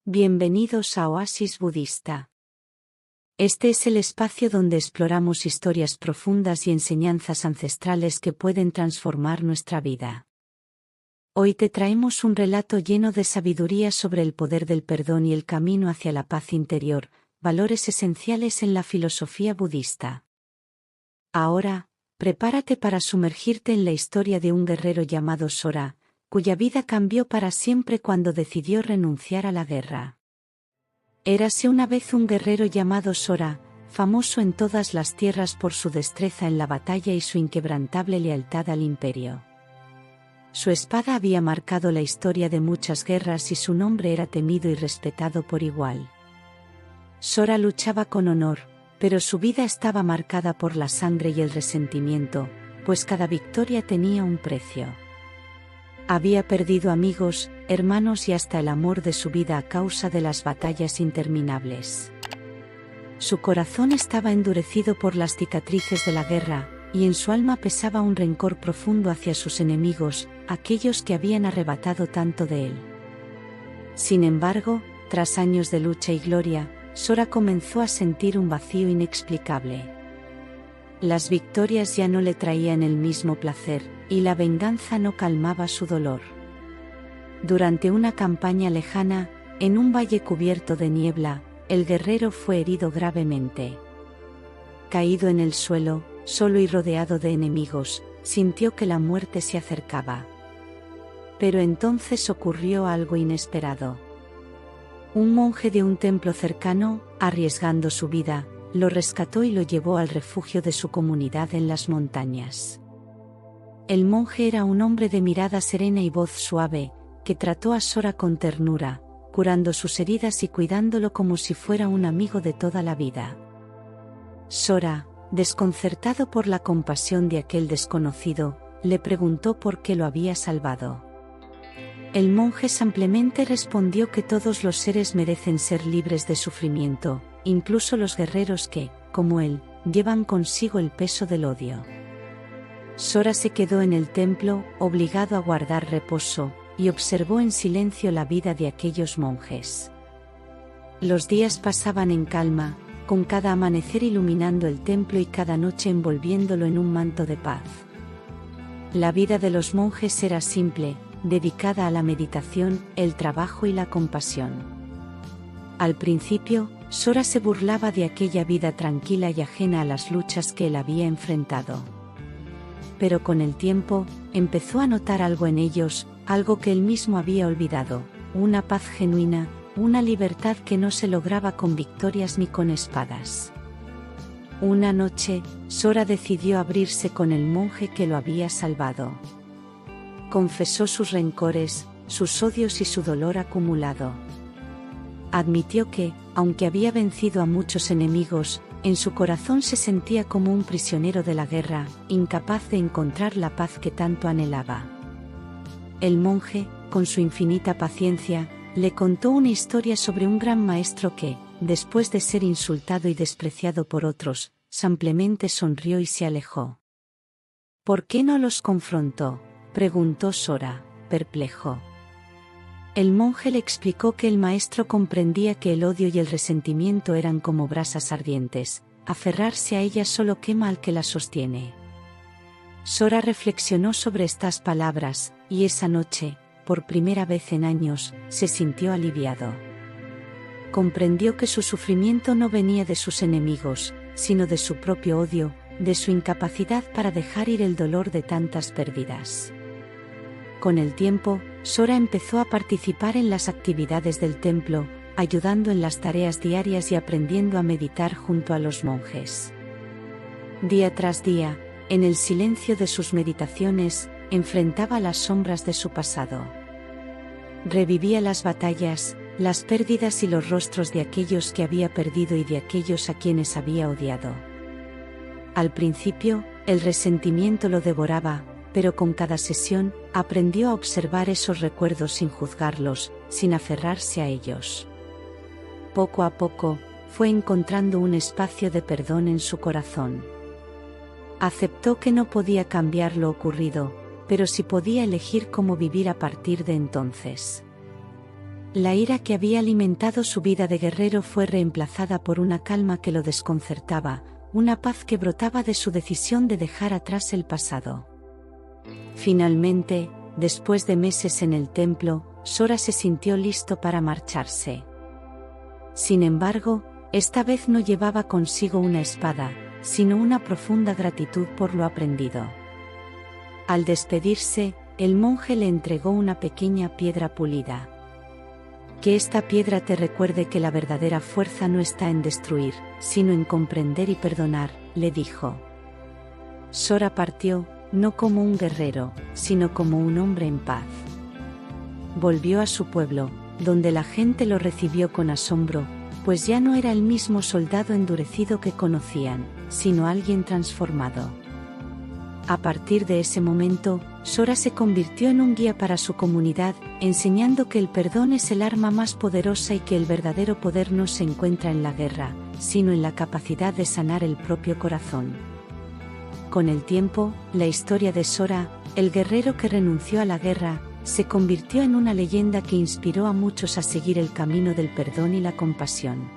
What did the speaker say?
Bienvenidos a Oasis Budista. Este es el espacio donde exploramos historias profundas y enseñanzas ancestrales que pueden transformar nuestra vida. Hoy te traemos un relato lleno de sabiduría sobre el poder del perdón y el camino hacia la paz interior, valores esenciales en la filosofía budista. Ahora, prepárate para sumergirte en la historia de un guerrero llamado Sora, cuya vida cambió para siempre cuando decidió renunciar a la guerra. Érase una vez un guerrero llamado Sora, famoso en todas las tierras por su destreza en la batalla y su inquebrantable lealtad al imperio. Su espada había marcado la historia de muchas guerras y su nombre era temido y respetado por igual. Sora luchaba con honor, pero su vida estaba marcada por la sangre y el resentimiento, pues cada victoria tenía un precio. Había perdido amigos, hermanos y hasta el amor de su vida a causa de las batallas interminables. Su corazón estaba endurecido por las cicatrices de la guerra, y en su alma pesaba un rencor profundo hacia sus enemigos, aquellos que habían arrebatado tanto de él. Sin embargo, tras años de lucha y gloria, Sora comenzó a sentir un vacío inexplicable. Las victorias ya no le traían el mismo placer, y la venganza no calmaba su dolor. Durante una campaña lejana, en un valle cubierto de niebla, el guerrero fue herido gravemente. Caído en el suelo, solo y rodeado de enemigos, sintió que la muerte se acercaba. Pero entonces ocurrió algo inesperado. Un monje de un templo cercano, arriesgando su vida, lo rescató y lo llevó al refugio de su comunidad en las montañas. El monje era un hombre de mirada serena y voz suave, que trató a Sora con ternura, curando sus heridas y cuidándolo como si fuera un amigo de toda la vida. Sora, desconcertado por la compasión de aquel desconocido, le preguntó por qué lo había salvado. El monje simplemente respondió que todos los seres merecen ser libres de sufrimiento, incluso los guerreros que, como él, llevan consigo el peso del odio. Sora se quedó en el templo, obligado a guardar reposo, y observó en silencio la vida de aquellos monjes. Los días pasaban en calma, con cada amanecer iluminando el templo y cada noche envolviéndolo en un manto de paz. La vida de los monjes era simple, dedicada a la meditación, el trabajo y la compasión. Al principio, Sora se burlaba de aquella vida tranquila y ajena a las luchas que él había enfrentado. Pero con el tiempo, empezó a notar algo en ellos, algo que él mismo había olvidado, una paz genuina, una libertad que no se lograba con victorias ni con espadas. Una noche, Sora decidió abrirse con el monje que lo había salvado. Confesó sus rencores, sus odios y su dolor acumulado. Admitió que, aunque había vencido a muchos enemigos, en su corazón se sentía como un prisionero de la guerra, incapaz de encontrar la paz que tanto anhelaba. El monje, con su infinita paciencia, le contó una historia sobre un gran maestro que, después de ser insultado y despreciado por otros, simplemente sonrió y se alejó. ¿Por qué no los confrontó?, preguntó Sora, perplejo. El monje le explicó que el maestro comprendía que el odio y el resentimiento eran como brasas ardientes, aferrarse a ellas solo quema al que las sostiene. Sora reflexionó sobre estas palabras, y esa noche, por primera vez en años, se sintió aliviado. Comprendió que su sufrimiento no venía de sus enemigos, sino de su propio odio, de su incapacidad para dejar ir el dolor de tantas pérdidas. Con el tiempo, Sora empezó a participar en las actividades del templo, ayudando en las tareas diarias y aprendiendo a meditar junto a los monjes. Día tras día, en el silencio de sus meditaciones, enfrentaba las sombras de su pasado. Revivía las batallas, las pérdidas y los rostros de aquellos que había perdido y de aquellos a quienes había odiado. Al principio, el resentimiento lo devoraba, pero con cada sesión, aprendió a observar esos recuerdos sin juzgarlos, sin aferrarse a ellos. Poco a poco, fue encontrando un espacio de perdón en su corazón. Aceptó que no podía cambiar lo ocurrido, pero sí podía elegir cómo vivir a partir de entonces. La ira que había alimentado su vida de guerrero fue reemplazada por una calma que lo desconcertaba, una paz que brotaba de su decisión de dejar atrás el pasado. Finalmente, después de meses en el templo, Sora se sintió listo para marcharse. Sin embargo, esta vez no llevaba consigo una espada, sino una profunda gratitud por lo aprendido. Al despedirse, el monje le entregó una pequeña piedra pulida. Que esta piedra te recuerde que la verdadera fuerza no está en destruir, sino en comprender y perdonar, le dijo. Sora partió, no como un guerrero, sino como un hombre en paz. Volvió a su pueblo, donde la gente lo recibió con asombro, pues ya no era el mismo soldado endurecido que conocían, sino alguien transformado. A partir de ese momento, Sora se convirtió en un guía para su comunidad, enseñando que el perdón es el arma más poderosa y que el verdadero poder no se encuentra en la guerra, sino en la capacidad de sanar el propio corazón. Con el tiempo, la historia de Sora, el guerrero que renunció a la guerra, se convirtió en una leyenda que inspiró a muchos a seguir el camino del perdón y la compasión.